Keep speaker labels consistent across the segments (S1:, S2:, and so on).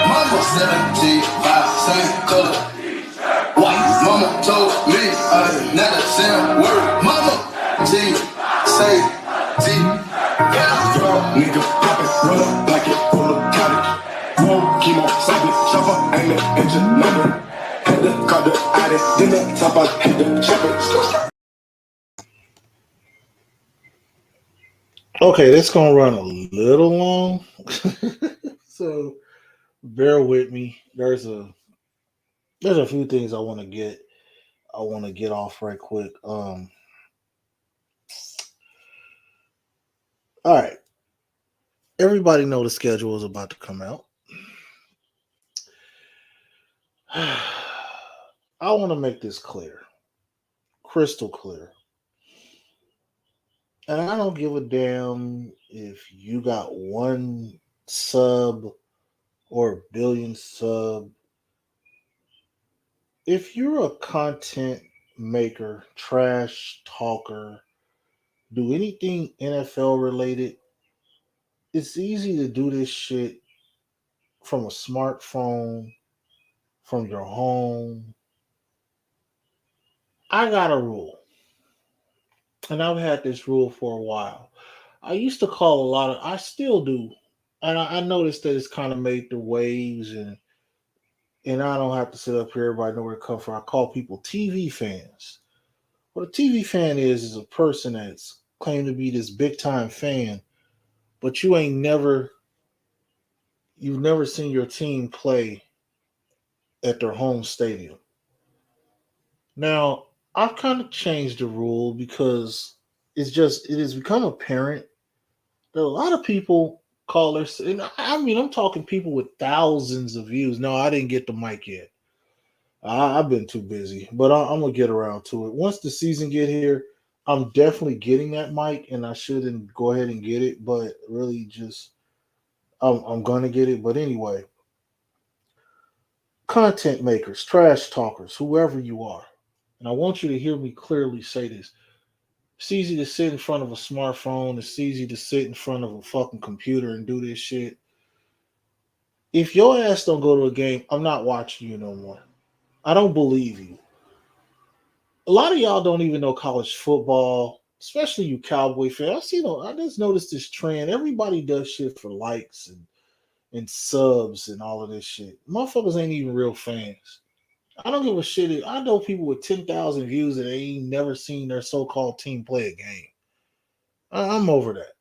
S1: Mama 75, same color. White mama told me not a sound word. Mama G say G. Yeah, young nigga poppin', roll up like it full of cottage. Whoa, chemo, cyber, chopper, ain't an engine number. Had to call the addict, then the top, I had to chop it.
S2: Okay, this gonna run a little long, so bear with me. There's a few things I want to get off right quick. All right, everybody know the schedule is about to come out. I want to make this clear, crystal clear, and I don't give a damn if you got one sub or a billion sub. If you're a content maker, trash talker, do anything NFL related, it's easy to do this shit from a smartphone, from your home. I got a rule, and I've had this rule for a while. I used to call I still do, and I noticed that it's kind of made the waves, and I don't have to sit up here. Everybody know where it comes from. I call people TV fans. What a TV fan is a person that's claimed to be this big time fan, but you've never seen your team play at their home stadium. Now, I've kind of changed the rule because it has become apparent that a lot of people call their, and I mean, I'm talking people with thousands of views. No, I didn't get the mic yet. I've been too busy, but I'm gonna get around to it. Once the season get here, I'm definitely getting that mic, and I shouldn't go ahead and get it, but really just I'm gonna get it. But anyway, content makers, trash talkers, whoever you are, and I want you to hear me clearly say this. It's easy to sit in front of a smartphone. It's easy to sit in front of a fucking computer and do this shit. If your ass don't go to a game, I'm not watching you no more. I don't believe you. A lot of y'all don't even know college football, especially you Cowboy fans. I just noticed this trend. Everybody does shit for likes and subs and all of this shit. Motherfuckers ain't even real fans. I don't give a shit. I know people with 10,000 views that they ain't never seen their so-called team play a game. I'm over that.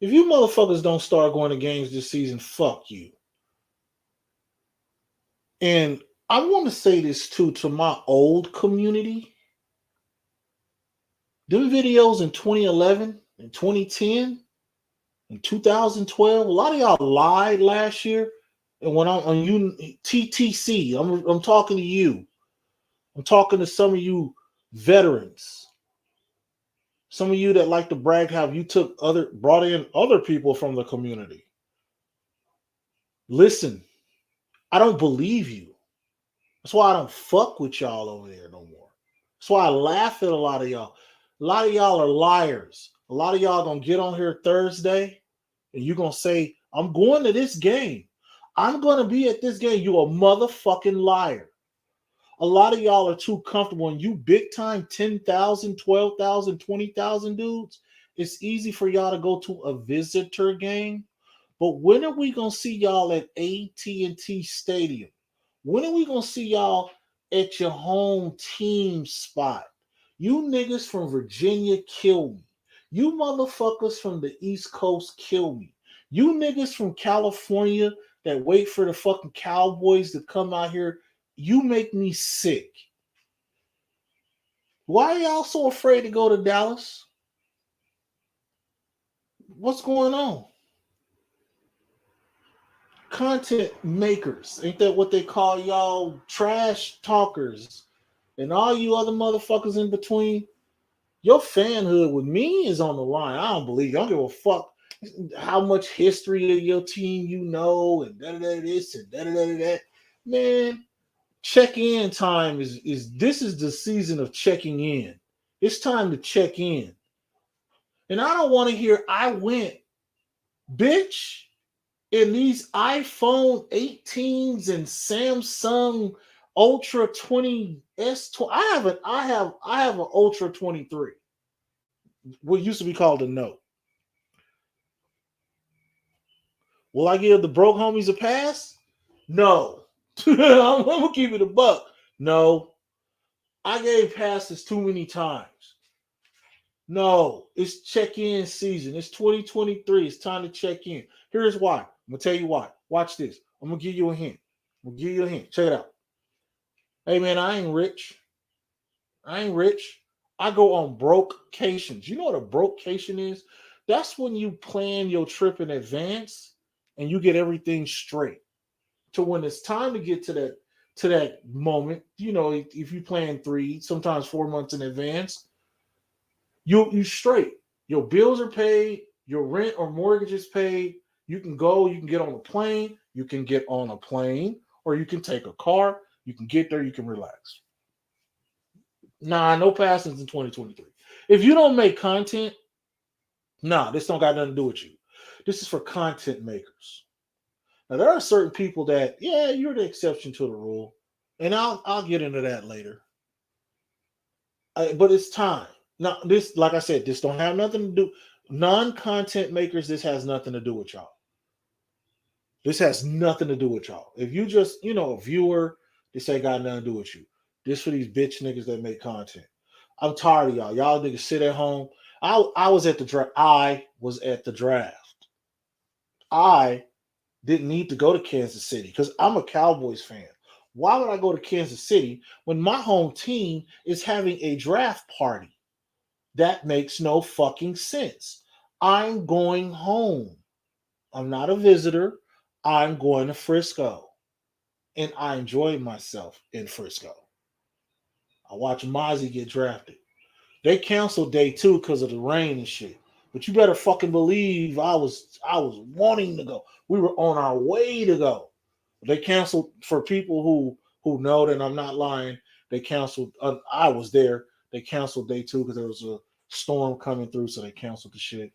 S2: If you motherfuckers don't start going to games this season, fuck you. And I want to say this too to my old community. Them videos in 2011 and 2010 and 2012, a lot of y'all lied last year. And when I'm on you TTC, I'm talking to you. I'm talking to some of you veterans. Some of you that like to brag how you brought in other people from the community. Listen, I don't believe you. That's why I don't fuck with y'all over there no more. That's why I laugh at a lot of y'all. A lot of y'all are liars. A lot of y'all gonna get on here Thursday and you're gonna say, I'm going to this game. I'm gonna be at this game. You a motherfucking liar. A lot of y'all are too comfortable, and you big time 10,000, 12,000, 20,000 dudes, it's easy for y'all to go to a visitor game. But when are we going to see y'all at AT&T Stadium? When are we going to see y'all at your home team spot? You niggas from Virginia kill me. You motherfuckers from the East Coast kill me. You niggas from California that wait for the fucking Cowboys to come out here, you make me sick. Why are y'all so afraid to go to Dallas? What's going on? Content makers. Ain't that what they call y'all? Trash talkers. And all you other motherfuckers in between. Your fanhood with me is on the line. I don't believe you. I don't give a fuck how much history of your team you know and da da da this and da da da da. Man, check in time is this is the season of checking in. It's time to check in. And I don't want to hear I went, bitch. In these iPhone 18s and Samsung Ultra 20 S20, I have an Ultra 23. What used to be called a Note. Will I give the broke homies a pass? No. I'm gonna keep it a buck. No. I gave passes too many times. No, it's check-in season. It's 2023. It's time to check in. Here's why. I'm gonna tell you why. Watch this. I'm gonna give you a hint. I'm gonna give you a hint. Check it out. Hey man, I ain't rich. I ain't rich. I go on brokecations. You know what a brokecation is? That's when you plan your trip in advance and you get everything straight. To when it's time to get to that moment, you know, if you plan 3, sometimes 4 months in advance, you straight. Your bills are paid, your rent or mortgage is paid. You can go, you can get on a plane, you can get on a plane, or you can take a car, you can get there, you can relax. Nah, no passings in 2023. If you don't make content, nah, this don't got nothing to do with you. This is for content makers. Now there are certain people that, yeah, you're the exception to the rule, and I'll get into that later. But it's time. Now, this, like I said, this don't have nothing to do. Non-content makers, this has nothing to do with y'all. This has nothing to do with y'all. If you just, a viewer, this ain't got nothing to do with you. This for these bitch niggas that make content. I'm tired of y'all. Y'all niggas sit at home. I was at the draft. I was at the draft. I didn't need to go to Kansas City because I'm a Cowboys fan. Why would I go to Kansas City when my home team is having a draft party? That makes no fucking sense. I'm going home. I'm not a visitor. I'm going to Frisco. And I enjoy myself in Frisco. I watch Mozzie get drafted. They canceled day 2 because of the rain and shit. But you better fucking believe I was wanting to go. We were on our way to go. They canceled for people who know that I'm not lying. They canceled. I was there. They canceled day 2 because there was a storm coming through, so they canceled the shit.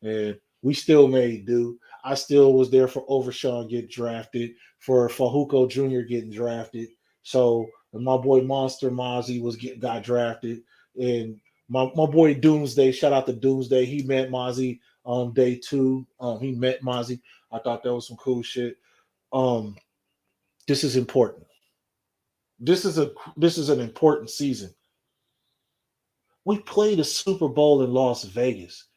S2: And we still made do. I still was there for Overshawn get drafted, for Fajuco Jr. getting drafted. So and my boy Monster Mozzie got drafted, and my boy Doomsday. Shout out to Doomsday. He met Mozzie on day 2. He met Mozzie. I thought that was some cool shit. Um, this is important. This is an important season. We played a Super Bowl in Las Vegas.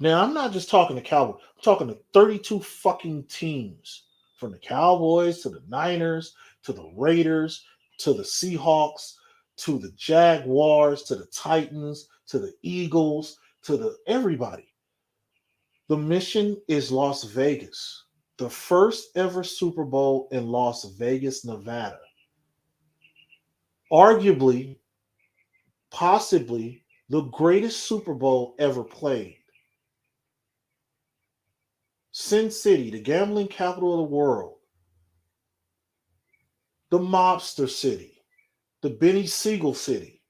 S2: Now I'm not just talking to Cowboys. I'm talking to 32 fucking teams, from the Cowboys to the Niners to the Raiders to the Seahawks to the Jaguars to the Titans to the Eagles to the everybody. The mission is Las Vegas. The first ever Super Bowl in Las Vegas, Nevada. Arguably, possibly the greatest Super Bowl ever played. Sin City, the gambling capital of the world, the mobster city, the Benny Siegel city,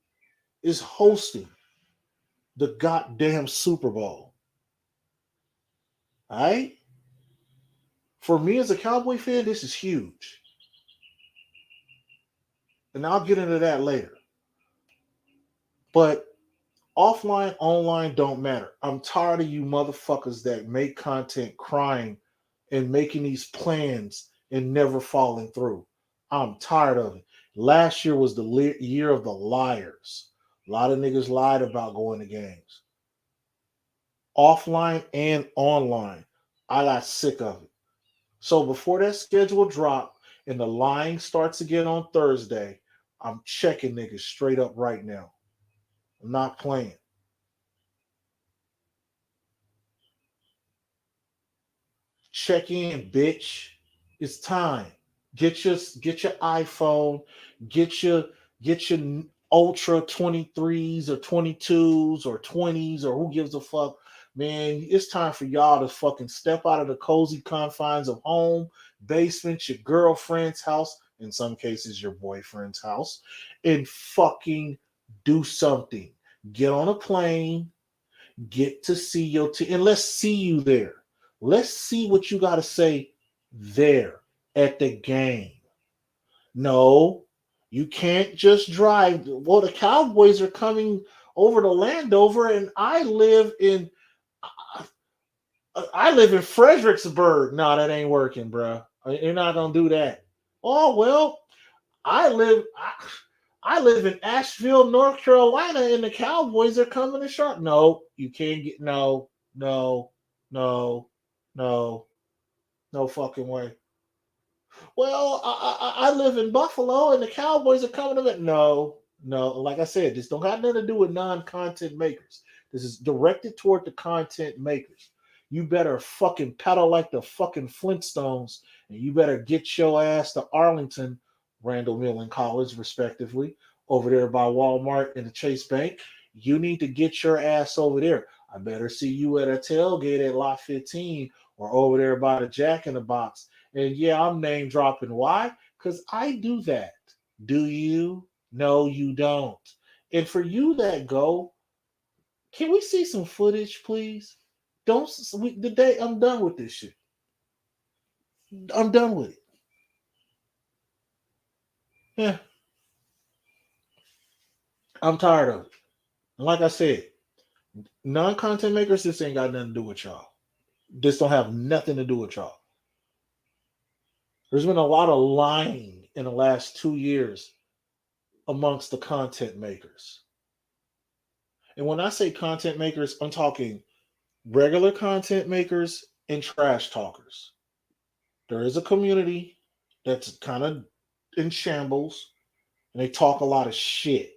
S2: is hosting the goddamn Super Bowl. All right? For me as a Cowboy fan, this is huge. And I'll get into that later. But offline, online don't matter. I'm tired of you motherfuckers that make content crying and making these plans and never following through. I'm tired of it. Last year was the year of the liars. A lot of niggas lied about going to games, offline and online. I got sick of it. So before that schedule drop and the lying starts again on Thursday, I'm checking niggas straight up right now. I'm not playing. Check in, bitch. It's time. Get your iPhone. Get your get your Ultra 23s or 22s or 20s or who gives a fuck. Man, it's time for y'all to fucking step out of the cozy confines of home, basement, your girlfriend's house, in some cases your boyfriend's house, and fucking do something. Get on a plane, get to see your team, and let's see you there. Let's see what you got to say there at the game. No, you can't just drive. Well, the Cowboys are coming over to Landover, and I live in Fredericksburg. No, that ain't working, bro. You're not gonna do that. Oh well, I live. I live in Asheville, North Carolina, and the Cowboys are coming to Charlotte. No, you can't get no, no, no, no fucking way. Well, I live in Buffalo, and the Cowboys are coming to it. No, no. Like I said, this don't have nothing to do with non-content makers. This is directed toward the content makers. You better fucking pedal like the fucking Flintstones, and you better get your ass to Arlington, Randall Mill and College, respectively, over there by Walmart and the Chase Bank. You need to get your ass over there. I better see you at a tailgate at Lot 15 or over there by the Jack in the Box. And yeah, I'm name dropping. Why? Because I do that. Do you? No, you don't. And for you that go, can we see some footage, please? Don't the day I'm done with this shit. I'm done with it. Yeah, I'm tired of it. And like I said, non-content makers, this ain't got nothing to do with y'all. This don't have nothing to do with y'all. There's been a lot of lying in the last 2 years amongst the content makers. And when I say content makers, I'm talking regular content makers and trash talkers. There is a community that's kind of in shambles and they talk a lot of shit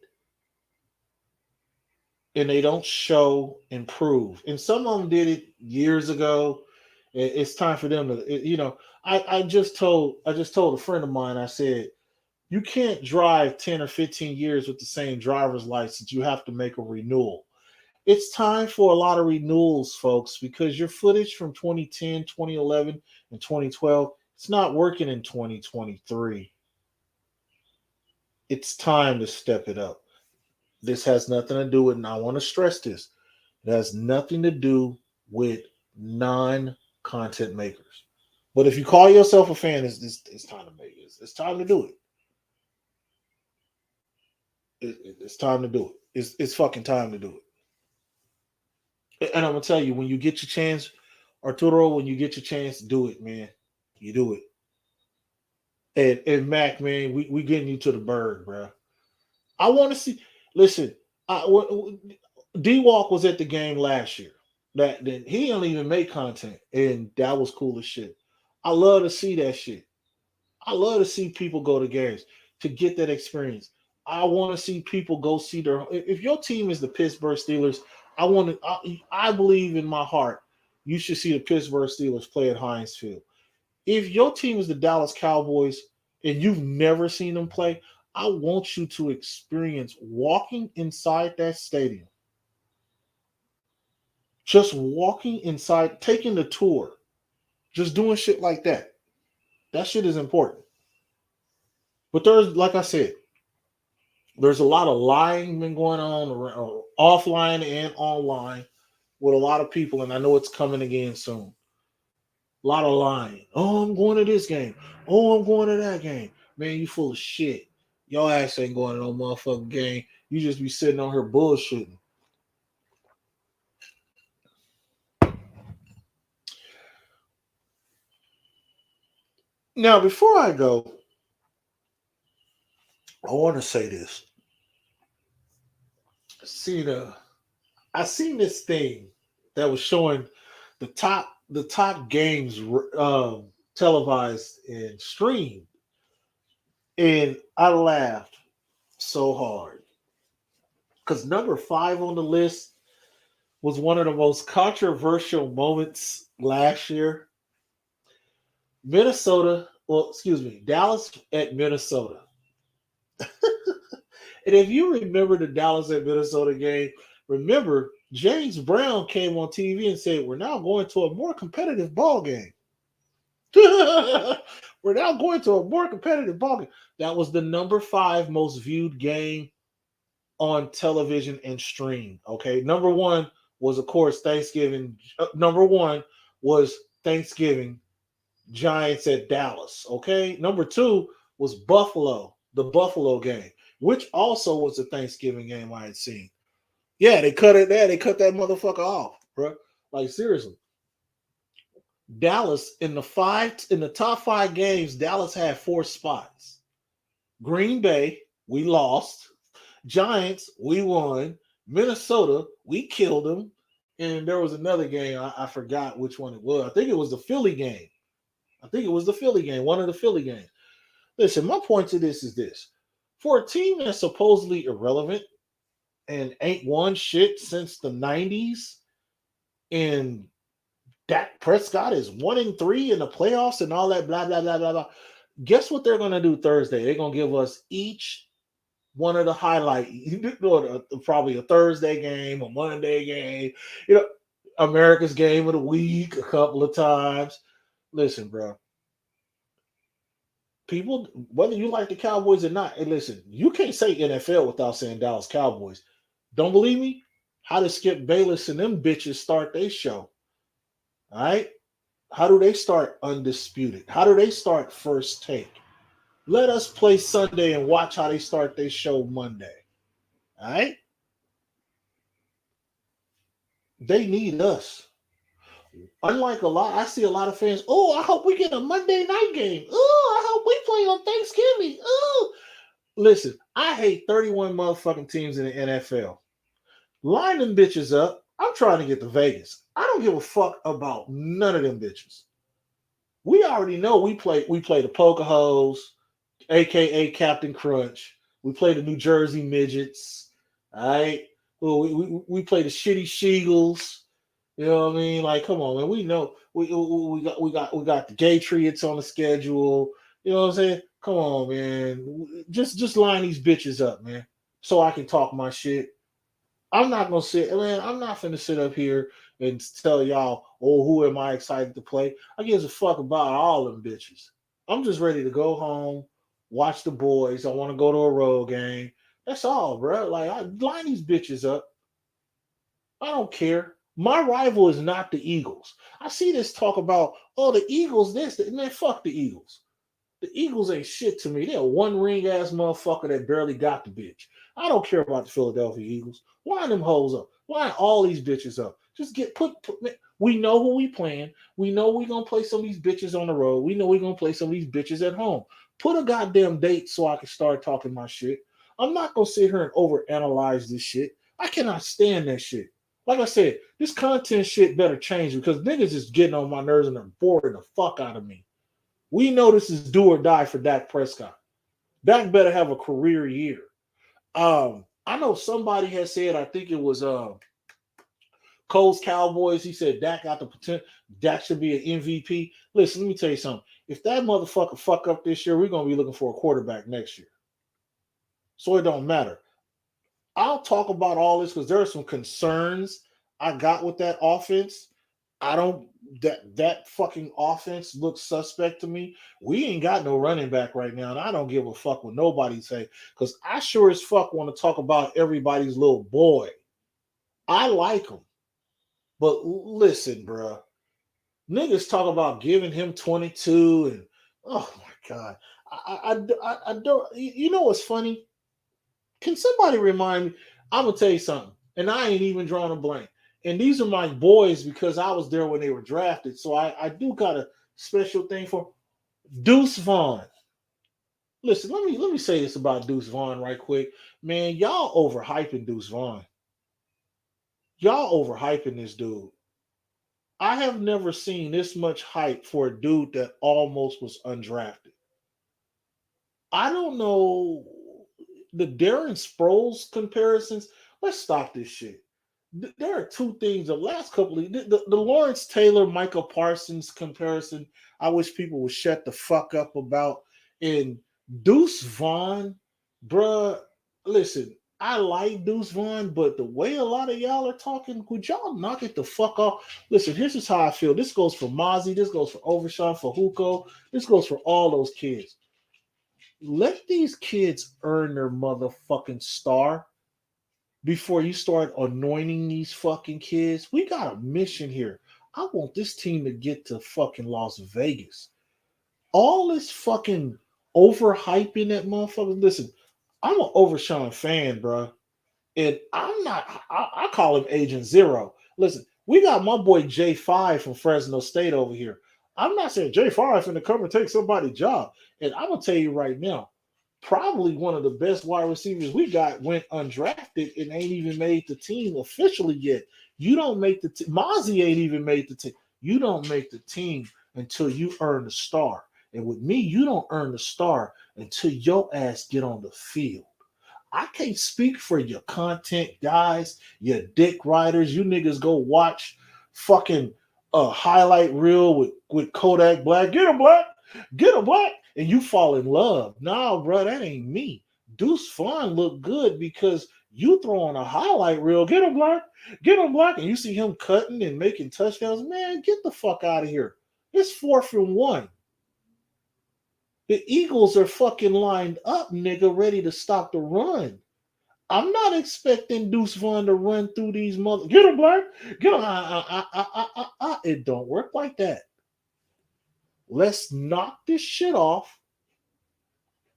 S2: and they don't show and prove. And some of them did it years ago. It's time for them to. I just told a friend of mine, I said, you can't drive 10 or 15 years with the same driver's license. You have to make a renewal. It's time for a lot of renewals, folks, because your footage from 2010, 2011, and 2012, it's not working in 2023. It's time to step it up. This has nothing to do with, and I want to stress this, it has nothing to do with non content makers. But if you call yourself a fan, it's time to make it. It's time to do it. It's time to do it. It's fucking time to do it. And I'm gonna tell you, when you get your chance, Arturo, when you get your chance, do it, man. You do it. And Mac, man, we getting you to the bird, bro. I want to see. Listen, D Walk was at the game last year. That he didn't even make content, and that was cool as shit. I love to see that shit. I love to see people go to games to get that experience. I want to see people go see their. If your team is the Pittsburgh Steelers, I want to. I believe in my heart you should see the Pittsburgh Steelers play at Heinz Field. If your team is the Dallas Cowboys and you've never seen them play, I want you to experience walking inside that stadium. Just walking inside, taking the tour, just doing shit like that. That shit is important. But there's, like I said, there's a lot of lying been going on offline and online with a lot of people, and I know it's coming again soon. A lot of lying. Oh, I'm going to this game. Oh, I'm going to that game. Man, you full of shit. Your ass ain't going to no motherfucking game. You just be sitting on here bullshitting. Now, before I go, I want to say this. See the I seen this thing that was showing the top games televised and streamed, and I laughed so hard. Because number 5 on the list was one of the most controversial moments last year. Minnesota, well, excuse me, Dallas at Minnesota. And if you remember the Dallas at Minnesota game, remember James Brown came on TV and said, "We're now going to a more competitive ball game." We're now going to a more competitive ball game. That was the number 5 most viewed game on television and stream. Okay, number 1 was of course Thanksgiving. Number 1 was Thanksgiving Giants at Dallas. Okay, number 2 was Buffalo, the Buffalo game, which also was a Thanksgiving game I had seen. Yeah, they cut it there. They cut that motherfucker off, bro. Like seriously, Dallas in the top 5 games, Dallas had 4 spots. Green Bay, we lost. Giants, we won. Minnesota, we killed them. And there was another game. I forgot which one it was. I think it was the Philly game. I think it was the Philly game, one of the Philly games. Listen, my point to this is this. For a team that's supposedly irrelevant and ain't won shit since the 90s, and Dak Prescott is 1-3 in the playoffs and all that, blah, blah, blah, blah, blah. Guess what they're going to do Thursday? They're going to give us each one of the highlight, probably a Thursday game, a Monday game, you know, America's game of the week a couple of times. Listen, bro. People, whether you like the Cowboys or not, and listen, you can't say NFL without saying Dallas Cowboys. Don't believe me? How did Skip Bayless and them bitches start their show? All right. How do they start Undisputed? How do they start First Take? Let us play Sunday and watch how they start their show Monday. All right. They need us. Unlike a lot, I see a lot of fans. Oh, I hope we get a Monday night game. Oh, I hope we play on Thanksgiving. Oh, listen, I hate 31 motherfucking teams in the NFL. Line them bitches up. I'm trying to get to Vegas. I don't give a fuck about none of them bitches. We already know we play the Pocahontas, aka Captain Crunch. We play the New Jersey Midgets. All right. Well, we play the shitty Sheagles. You know what I mean? Like, come on, man. We know we got the Patriots on the schedule. You know what I'm saying? Come on, man. Just line these bitches up, man, so I can talk my shit. I'm not gonna sit, man. I'm not gonna sit up here and tell y'all, oh, who am I excited to play? I gives a fuck about all them bitches. I'm just ready to go home, watch the boys. I want to go to a road game. That's all, bro. Like, I line these bitches up. I don't care. My rival is not the Eagles. I see this talk about, oh, the Eagles, man, fuck the Eagles. The Eagles ain't shit to me. They're a one ring ass motherfucker that barely got the bitch. I don't care about the Philadelphia Eagles. Line them hoes up. Line all these bitches up. Just we know who we playing. We know we gonna play some of these bitches on the road. We know we gonna play some of these bitches at home. Put a goddamn date so I can start talking my shit. I'm not gonna sit here and overanalyze this shit. I cannot stand that shit. Like I said, this content shit better change because niggas is getting on my nerves and they're boring the fuck out of me. We know this is do or die for Dak Prescott. Dak better have a career year. I know somebody has said, I think it was Cole's Cowboys. He said Dak got the potential. Dak should be an MVP. Listen, let me tell you something. If that motherfucker fuck up this year, we're gonna be looking for a quarterback next year. So it don't matter. I'll talk about all this because there are some concerns I got with that offense. I don't that fucking offense looks suspect to me. We ain't got no running back right now, and I don't give a fuck what nobody say because I sure as fuck want to talk about everybody's little boy. I like him, but listen, bro, niggas talk about giving him 22, and oh my god, I don't. You know what's funny? Can somebody remind me? I'm gonna tell you something, and I ain't even drawing a blank. And these are my boys because I was there when they were drafted. So I do got a special thing for Deuce Vaughn. Listen, let me say this about Deuce Vaughn right quick. Man, y'all overhyping Deuce Vaughn. Y'all overhyping this dude. I have never seen this much hype for a dude that almost was undrafted. I don't know the Darren Sproles comparisons. Let's stop this shit. There are two things. The last couple of the Lawrence Taylor, Michael Parsons comparison, I wish people would shut the fuck up about. And Deuce Vaughn, bruh, listen, I like Deuce Vaughn, but the way a lot of y'all are talking, would y'all knock it the fuck off? Listen, here's just how I feel. This goes for Mozzie, this goes for Overshawn, for Huko, this goes for all those kids. Let these kids earn their motherfucking star before you start anointing these fucking kids. We got a mission here. I want this team to get to fucking Las Vegas. All this fucking overhyping that motherfucker. Listen, I'm an Overshawn fan, bro. And I'm not, I call him Agent Zero. Listen, we got my boy J5 from Fresno State over here. I'm not saying J5 finna come and take somebody's job. And I'm going to tell you right now, probably one of the best wide receivers we got went undrafted and ain't even made the team officially yet. You don't make the team. Mozzie ain't even made the team. You don't make the team until you earn the star. And with me, you don't earn the star until your ass get on the field. I can't speak for your content guys, your dick riders. You niggas go watch fucking highlight reel with Kodak Black. Get him Black, get him Black, and you fall in love. Nah, bro, that ain't me. Deuce Vaughn look good because you throw on a highlight reel. Get him Black, and you see him cutting and making touchdowns. Man, get the fuck out of here. It's 4th and 1. The Eagles are fucking lined up, nigga, ready to stop the run. I'm not expecting Deuce Vaughn to run through these mother. Get him, Black. Get him. It don't work like that. Let's knock this shit off.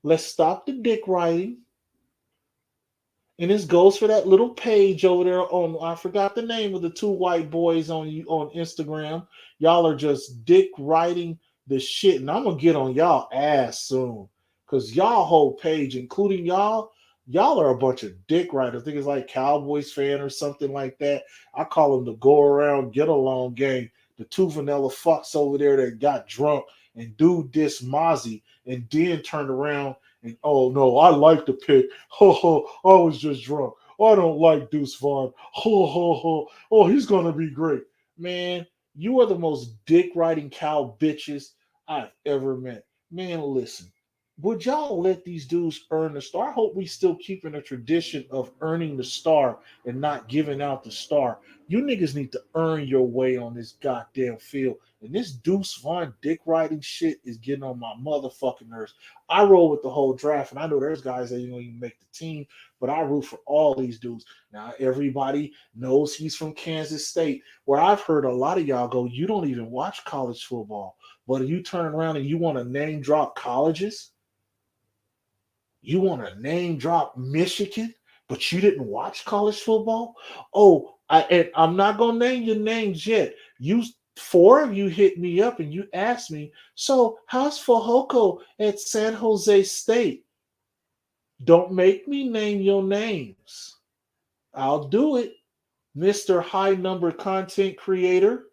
S2: Let's stop the dick riding. And this goes for that little page over there on, I forgot the name of the two white boys on Instagram. Y'all are just dick riding the shit. And I'm going to get on y'all ass soon. Because y'all whole page, including y'all are a bunch of dick riders. I think it's like Cowboys fan or something like that. I call them the go around, get along gang. The two vanilla fucks over there that got drunk and dude diss Mozzie and then turned around and, oh no, I like the pick. Ho ho, I was just drunk. I don't like Deuce Vaughn. Ho ho ho. Oh, he's gonna be great. Man, you are the most dick riding cow bitches I've ever met. Man, listen. Would y'all let these dudes earn the star? I hope we still keeping a tradition of earning the star and not giving out the star. You niggas need to earn your way on this goddamn field. And this Deuce Vaughn dick riding shit is getting on my motherfucking nerves. I roll with the whole draft, and I know there's guys that don't even make the team, but I root for all these dudes. Now, everybody knows he's from Kansas State, where I've heard a lot of y'all go, you don't even watch college football. But if you turn around and you want to name drop colleges, you want to name drop Michigan, but you didn't watch college football? Oh, I'm not going to name your names yet. You 4 of you hit me up and you asked me, so how's Fehoko at San Jose State? Don't make me name your names. I'll do it, Mr. High Number Content Creator.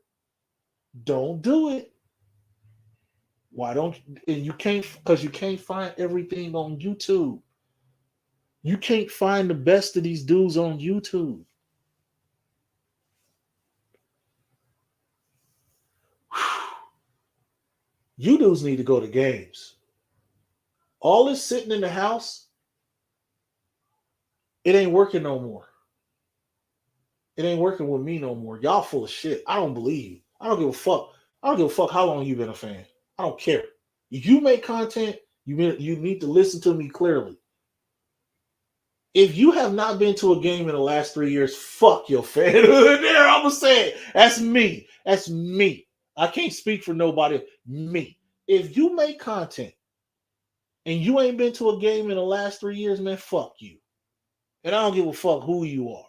S2: Don't do it. Why don't and you can't because you can't find everything on YouTube. You can't find the best of these dudes on YouTube. You dudes need to go to games. All this sitting in the house, it ain't working no more. It ain't working with me no more. Y'all full of shit. I don't believe you. I don't give a fuck. I don't give a fuck how long you've been a fan. I don't care. If you make content, you need to listen to me clearly. If you have not been to a game in the last 3 years, fuck your fanhood. There, I'm gonna say it. That's me. That's me. I can't speak for nobody. Me. If you make content and you ain't been to a game in the last 3 years, man, fuck you. And I don't give a fuck who you are.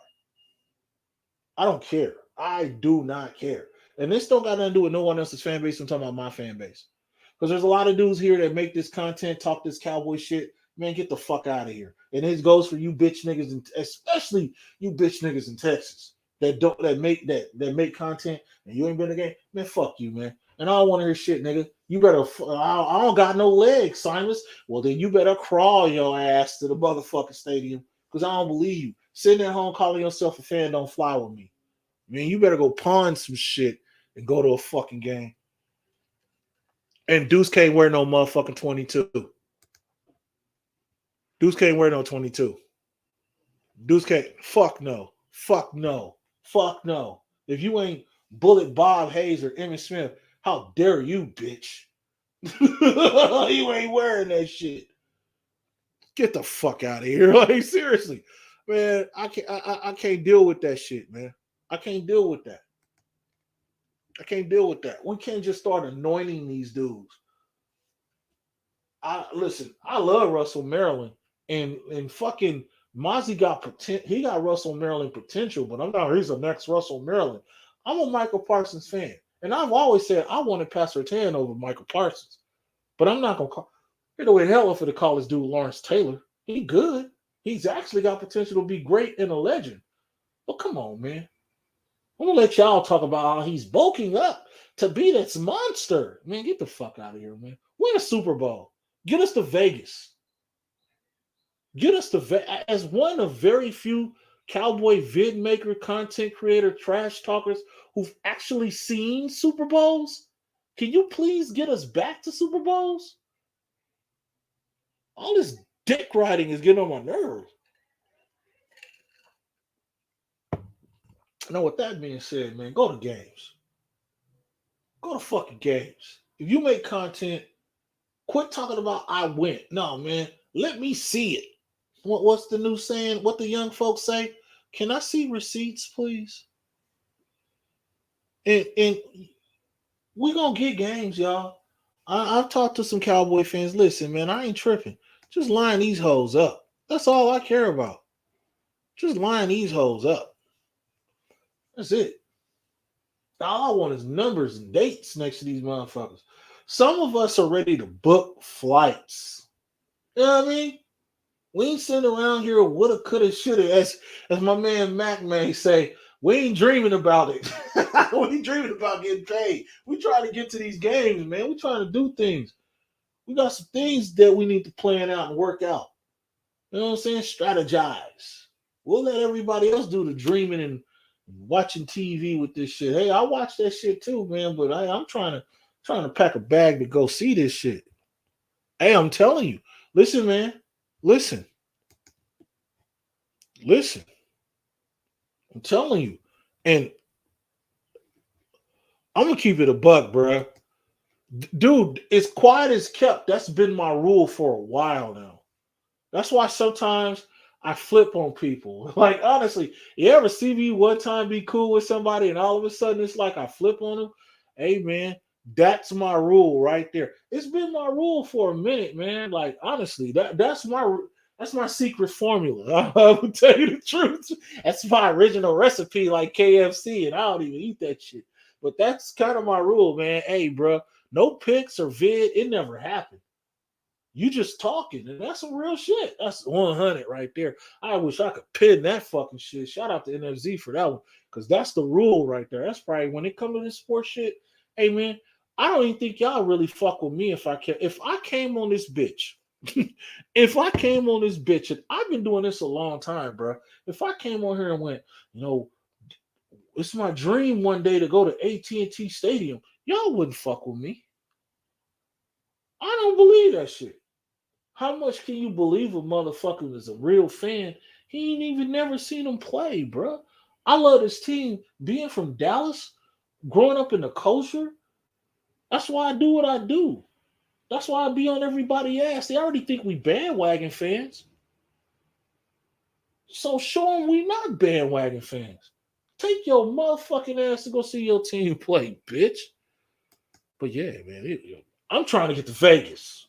S2: I don't care. I do not care. And this don't got nothing to do with no one else's fan base. I'm talking about my fan base. Because there's a lot of dudes here that make this content, talk this cowboy shit. Man, get the fuck out of here. And this goes for you bitch niggas, and especially you bitch niggas in Texas that make content and you ain't been to the game. Man, fuck you, man. And I don't want to hear shit, nigga. You better. I don't got no legs, Simus. Well, then you better crawl your ass to the motherfucking stadium because I don't believe you. Sitting at home calling yourself a fan don't fly with me. Man, you better go pawn some shit and go to a fucking game. And Deuce can't wear no motherfucking 22. Deuce can't wear no 22. Deuce can't. Fuck no. Fuck no. Fuck no. If you ain't Bullet Bob Hayes or Emmitt Smith, how dare you, bitch? You ain't wearing that shit. Get the fuck out of here. Like, seriously. Man, I can't deal with that shit, man. I can't deal with that. I can't deal with that. We can't just start anointing these dudes. Listen, I love Russell Maryland. And fucking Mozzie got potential. He got Russell Maryland potential, but I'm not. He's the next Russell Maryland. I'm a Michael Parsons fan, and I've always said I wanted Pastor Tan over Michael Parsons, but I'm not gonna call. You know, in hell for the college dude Lawrence Taylor. He good. He's actually got potential to be great and a legend. But come on, man. I'm gonna let y'all talk about how he's bulking up to be this monster. Man, get the fuck out of here, man. Win a Super Bowl. Get us to Vegas. Get us to as one of very few Cowboy vid maker, content creator, trash talkers who've actually seen Super Bowls. Can you please get us back to Super Bowls? All this dick riding is getting on my nerves. Now, with that being said, man, go to games. Go to fucking games. If you make content, quit talking about I went. No, man, let me see it. What's the new saying? What the young folks say? Can I see receipts, please? And we gonna get games, y'all. I've talked to some Cowboy fans. Listen, man, I ain't tripping. Just line these hoes up. That's all I care about. Just line these hoes up. That's it. All I want is numbers and dates next to these motherfuckers. Some of us are ready to book flights. You know what I mean? We ain't sitting around here woulda, coulda, shoulda. As my man Mac may say, we ain't dreaming about it. We ain't dreaming about getting paid. We trying to get to these games, man. We trying to do things. We got some things that we need to plan out and work out. You know what I'm saying? Strategize. We'll let everybody else do the dreaming and watching TV with this shit. Hey, I watch that shit too, man. But I'm trying to pack a bag to go see this shit. Hey, I'm telling you. Listen, man. Listen. I'm telling you. And I'm gonna keep it a buck, bro. Dude, as quiet as kept. That's been my rule for a while now. That's why sometimes I flip on people. Like, honestly, you ever see me one time be cool with somebody and all of a sudden it's like I flip on them? Hey, man, that's my rule right there. It's been my rule for a minute, man. Like, honestly, that's my secret formula. I will tell you the truth. That's my original recipe, like KFC, and I don't even eat that shit. But that's kind of my rule, man. Hey, bro, no pics or vid. It never happened. You just talking, and that's some real shit. That's 100 right there. I wish I could pin that fucking shit. Shout out to NFZ for that one, because that's the rule right there. That's probably when it comes to this sports shit. Hey, man, I don't even think y'all really fuck with me if I can. If I came on this bitch, if I came on this bitch, and I've been doing this a long time, bro. If I came on here and went, it's my dream one day to go to AT&T Stadium, y'all wouldn't fuck with me. I don't believe that shit. How much can you believe a motherfucker is a real fan? He ain't even never seen him play, bro. I love this team. Being from Dallas, growing up in the culture, that's why I do what I do. That's why I be on everybody's ass. They already think we bandwagon fans. So show them we not bandwagon fans. Take your motherfucking ass to go see your team play, bitch. But yeah, man, I'm trying to get to Vegas.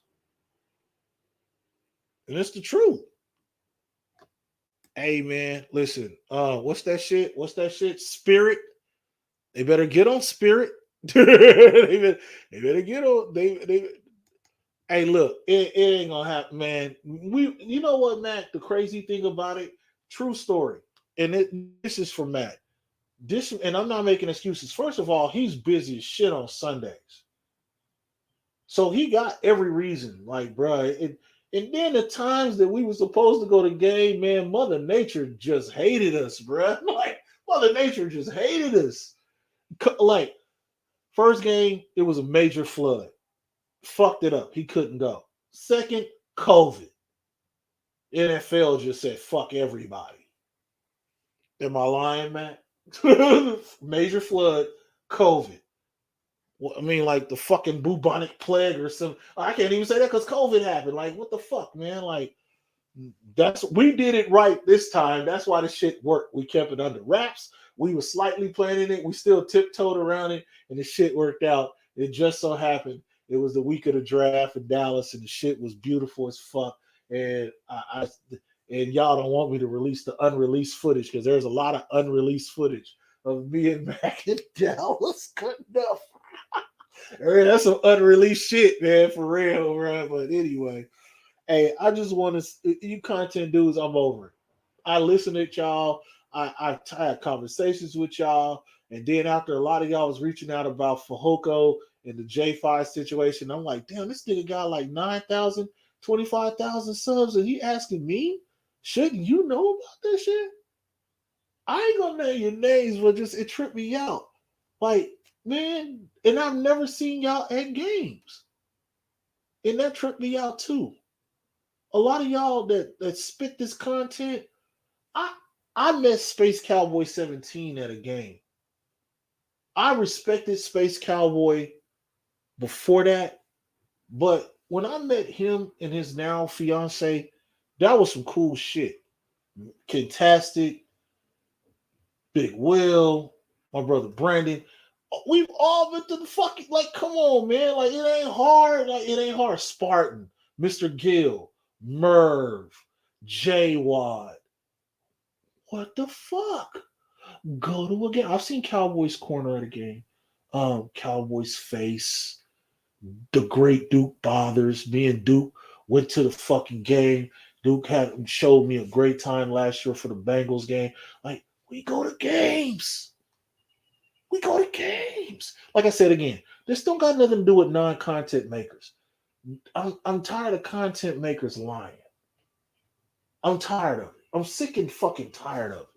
S2: And it's the truth. Hey, man, listen. What's that shit? Spirit. They better get on Spirit. They better get on. They. Hey, look, it ain't gonna happen, man. You know what, Matt? The crazy thing about it, true story, and this is for Matt. And I'm not making excuses. First of all, he's busy as shit on Sundays, so he got every reason. Like, bro, it And then the times that we were supposed to go to game, man, Mother Nature just hated us, bruh. Like, Mother Nature just hated us. Like, first game, it was a major flood. Fucked it up. He couldn't go. Second, COVID. NFL just said, fuck everybody. Am I lying, Matt? Major flood, COVID. Well, I mean, like the fucking bubonic plague or something. I can't even say that because COVID happened. Like, what the fuck, man? Like, we did it right this time. That's why the shit worked. We kept it under wraps. We were slightly planning it. We still tiptoed around it, and the shit worked out. It just so happened it was the week of the draft in Dallas, and the shit was beautiful as fuck. And and y'all don't want me to release the unreleased footage because there's a lot of unreleased footage of me and Mac in Dallas cutting up. That's some unreleased shit, man, for real, bro. But anyway, hey, I just want to, you content dudes, I'm over it. I listen to y'all. I had conversations with y'all. And then after a lot of y'all was reaching out about Fahoko and the J5 situation, I'm like, damn, this nigga got like 9,000, 25,000 subs. And he asking me, shouldn't you know about this shit? I ain't gonna name your names, but just it tripped me out. Like, man, and I've never seen y'all at games. And that tripped me out too. A lot of y'all that spit this content, I met Space Cowboy 17 at a game. I respected Space Cowboy before that, but when I met him and his now fiance, that was some cool shit. Fantastic, Big Will, my brother Brandon. We've all been to the fucking, like, come on, man. Like, it ain't hard. Like, it ain't hard. Spartan, Mr. Gill, Merv, J Wad. What the fuck? Go to a game. I've seen Cowboys corner at a game. Cowboys face. The great Duke Bothers. Me and Duke went to the fucking game. Duke had showed me a great time last year for the Bengals game. Like, we go to games. We go to games. Like I said again, this don't got nothing to do with non-content makers. I'm tired of content makers lying. I'm tired of it. I'm sick and fucking tired of it.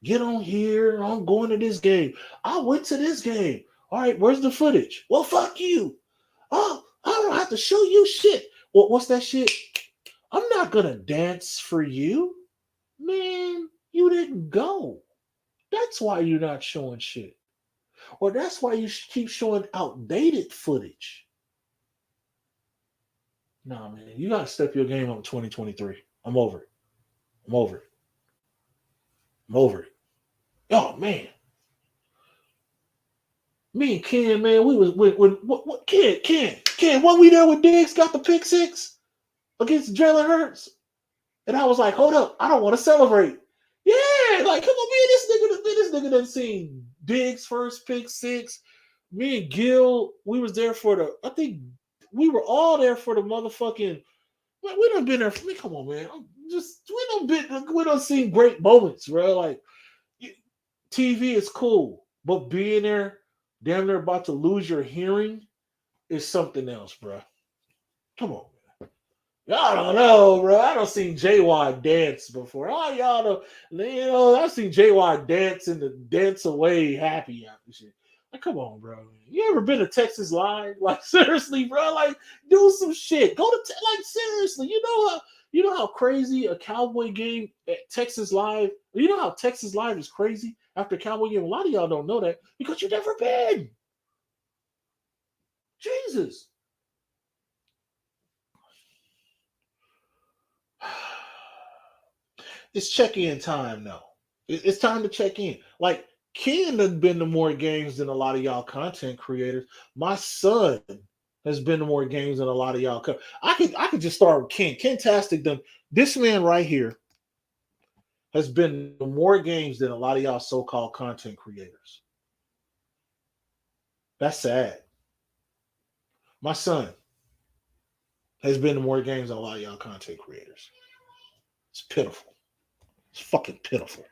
S2: Get on here. I'm going to this game. I went to this game. All right, where's the footage? Well, fuck you. Oh, I don't have to show you shit. Well, what's that shit? I'm not going to dance for you. Man, you didn't go. That's why you're not showing shit. Or that's why you keep showing outdated footage. Nah, man, you got to step your game up in 2023. I'm over it. I'm over it. I'm over it. Oh, man. Me and Ken, man, we was when what Ken, when we there with Diggs got the pick six against Jalen Hurts, and I was like, hold up, I don't want to celebrate. Yeah, like come on, this nigga done seen Diggs first pick six. Me and Gil, we was there for the. I think we were all there for the motherfucking. We done been there. Come on, man. We done seen great moments, bro. Like TV is cool, but being there, damn near about to lose your hearing, is something else, bro. Come on, man. I don't know, bro. I don't seen JY dance before. Oh, y'all know, I've seen JY dance in the dance away happy after shit. Like, come on, bro. You ever been to Texas Live? Like, seriously, bro. Like, do some shit. Go to like seriously. You know how crazy a Cowboy game at Texas Live. You know how Texas Live is crazy after a Cowboy game. A lot of y'all don't know that because you've never been. Jesus. It's check-in time now. It's time to check in. Like Ken has been to more games than a lot of y'all content creators. My son has been to more games than a lot of y'all. I could just start with Ken. Kentastic done. This man right here has been to more games than a lot of y'all so-called content creators. That's sad. My son has been to more games than a lot of y'all content creators. It's pitiful. It's fucking pitiful.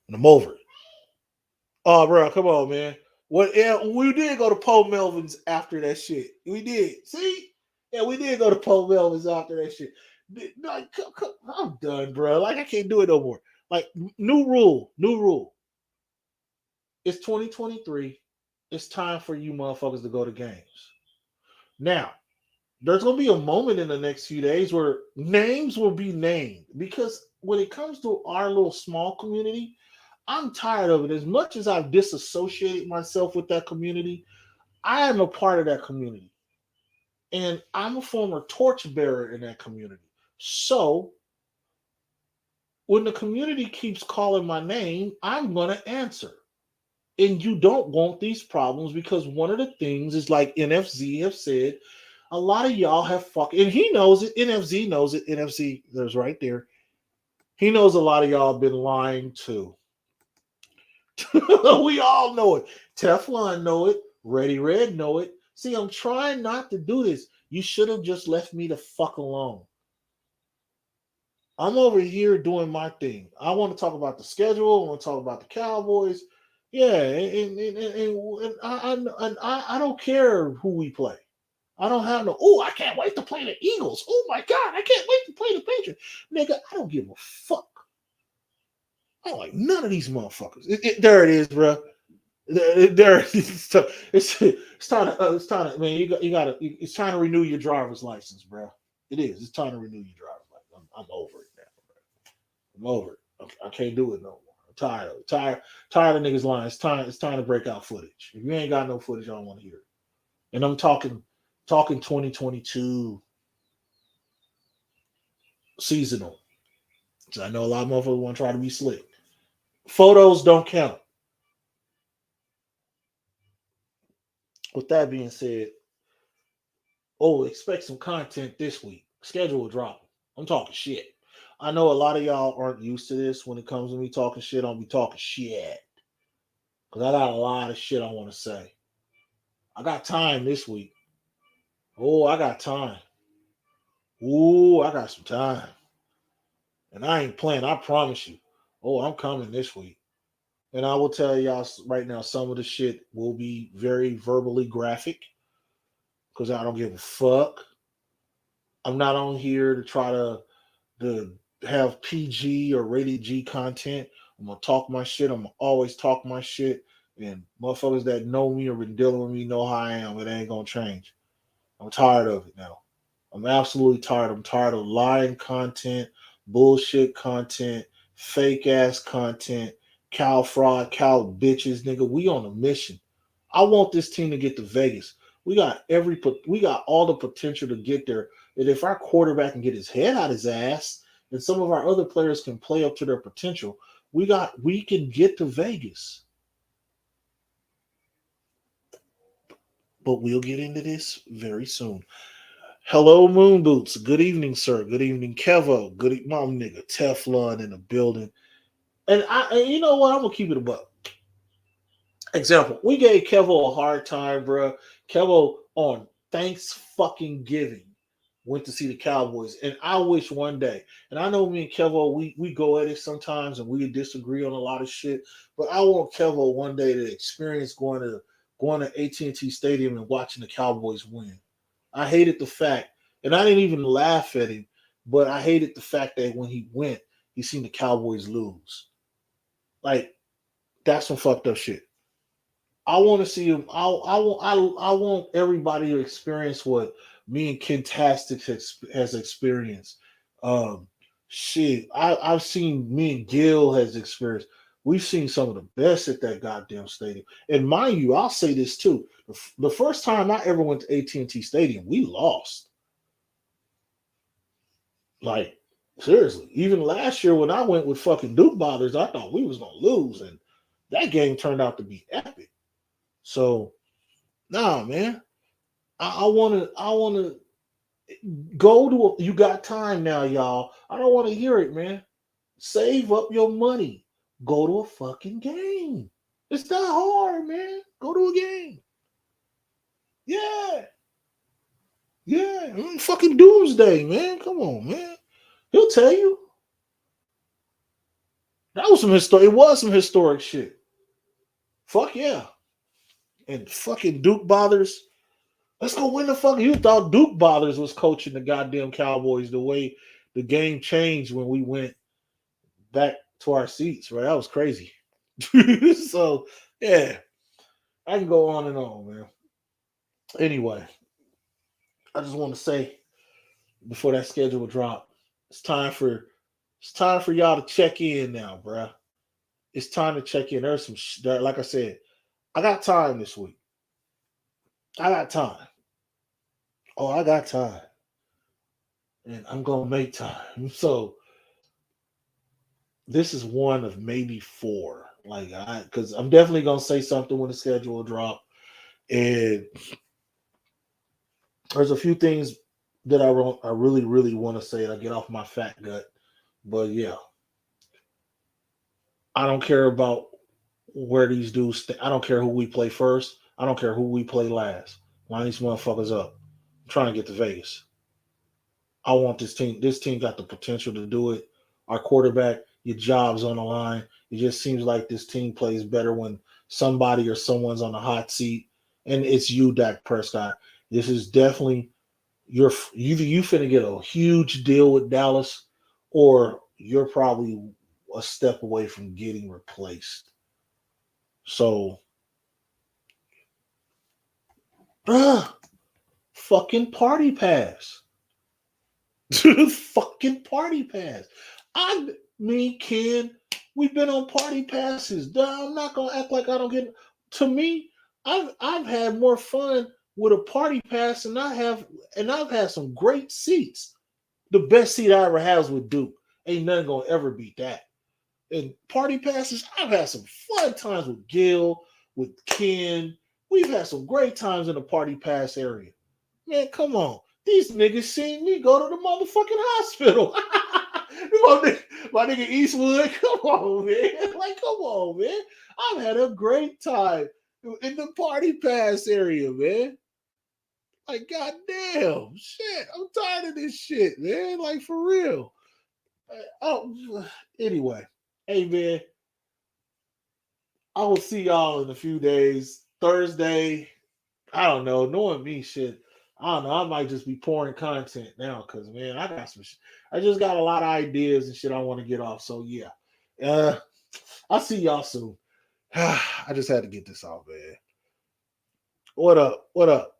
S2: And I'm over it. Oh, bro, come on, man. What? Yeah, we did go to Paul Melvin's after that shit. We did. See? Yeah, we did go to Pope Elvis after that shit. Like, I'm done, bro. Like, I can't do it no more. Like, new rule, new rule. It's 2023. It's time for you motherfuckers to go to games. Now, there's gonna be a moment in the next few days where names will be named because when it comes to our little small community, I'm tired of it. As much as I've disassociated myself with that community, I am a part of that community. And I'm a former torchbearer in that community. So when the community keeps calling my name, I'm going to answer. And you don't want these problems because one of the things is like NFZ have said, a lot of y'all have and he knows it. NFZ knows it. NFZ, there's right there. He knows a lot of y'all have been lying too. We all know it. Teflon know it. Ready Red know it. See, I'm trying not to do this. You should have just left me the fuck alone. I'm over here doing my thing. I want to talk about the schedule. I want to talk about the Cowboys. Yeah, and I don't care who we play. I don't have no. Oh, I can't wait to play the Eagles. Oh my God, I can't wait to play the Patriots. Nigga, I don't give a fuck. I don't like none of these motherfuckers. There it is, bro. There, it's time to man. You got to. It's time to renew your driver's license, bro. It is. It's time to renew your driver's license. I'm over it now. I'm over it. I can't do it no more. I'm tired of it. Tired of niggas lying. It's time to break out footage. If you ain't got no footage, I don't want to hear it. And I'm talking 2022 seasonal. So I know a lot of motherfuckers want to try to be slick. Photos don't count. With that being said, expect some content this week. Schedule drop. I'm talking shit. I know a lot of y'all aren't used to this when it comes to me talking shit. I'll be talking shit. Because I got a lot of shit I want to say. I got time this week. Oh, I got time. Ooh, I got some time. And I ain't playing. I promise you. Oh, I'm coming this week. And I will tell y'all right now, some of the shit will be very verbally graphic because I don't give a fuck. I'm not on here to try to have PG or rated G content. I'm gonna talk my shit. I'm gonna always talk my shit. And motherfuckers that know me or been dealing with me know how I am. It ain't gonna change. I'm tired of it now. I'm absolutely tired. I'm tired of lying content, bullshit content, fake ass content, cow fraud, cow bitches, nigga. We on a mission. I want this team to get to Vegas. We got all the potential to get there. And if our quarterback can get his head out his ass, and some of our other players can play up to their potential, we can get to Vegas. But we'll get into this very soon. Hello, Moon Boots. Good evening, sir. Good evening, Kevo. My nigga Teflon in the building. And you know what? I'm gonna keep it a buck. Example: we gave Kevo a hard time, bro. Kevo on Thanks fucking Giving went to see the Cowboys, and I wish one day. And I know me and Kevo, we go at it sometimes, and we disagree on a lot of shit. But I want Kevo one day to experience going to AT&T Stadium and watching the Cowboys win. I hated the fact, and I didn't even laugh at him, but I hated the fact that when he went, he seen the Cowboys lose. Like that's some fucked up shit. I want to see him. I want everybody to experience what me and Kentastic has experienced. Um, shit, I've seen me and Gil has experienced. We've seen some of the best at that goddamn stadium. And mind you, I'll say this too: the first time I ever went to AT&T Stadium, we lost. Like seriously, even last year when I went with fucking Duke Bothers, I thought we was gonna lose, and that game turned out to be epic. So, nah, man, I wanna go to. You got time now, y'all. I don't want to hear it, man. Save up your money. Go to a fucking game. It's not hard, man. Go to a game. Yeah, yeah. Fucking Doomsday, man. Come on, man. He'll tell you that was some historic. It was some historic shit. Fuck yeah. And fucking Duke Bothers. Let's go win the fuck. You thought Duke Bothers was coaching the goddamn Cowboys the way the game changed when we went back to our seats, right? That was crazy. So, yeah, I can go on and on, man. Anyway, I just want to say before that schedule drop, it's time for y'all to check in now, bruh. It's time to check in. There's like I said, I got time this week. I got time. Oh, I got time, and I'm gonna make time. So this is one of maybe four. Like because I'm definitely gonna say something when the schedule drop, and there's a few things that I really really want to say. I get off my fat gut, but yeah, I don't care about where these dudes. I don't care who we play first. I don't care who we play last. Line these motherfuckers up. I'm trying to get to Vegas. I want this team. This team got the potential to do it. Our quarterback, your job's on the line. It just seems like this team plays better when somebody or someone's on the hot seat, and it's you, Dak Prescott. This is definitely you finna get a huge deal with Dallas, or you're probably a step away from getting replaced. So, bruh, fucking party pass. Fucking party pass. I me, Ken, we've been on party passes. I'm not gonna act like I don't get. To me, I've had more fun with a party pass, and I've had some great seats. The best seat I ever had was with Duke. Ain't nothing gonna ever beat that. And party passes, I've had some fun times with Gil, with Ken. We've had some great times in the party pass area. Man, come on. These niggas seen me go to the motherfucking hospital. my nigga Eastwood, come on, man. Like, come on, man. I've had a great time in the party pass area, man. Like, goddamn, shit. I'm tired of this shit, man. Like, for real. Oh, anyway. Hey, man. I will see y'all in a few days. Thursday, I don't know. Knowing me, shit. I don't know. I might just be pouring content now because man, I got some. I just got a lot of ideas and shit I want to get off. So yeah, I'll see y'all soon. I just had to get this off, man. What up? What up?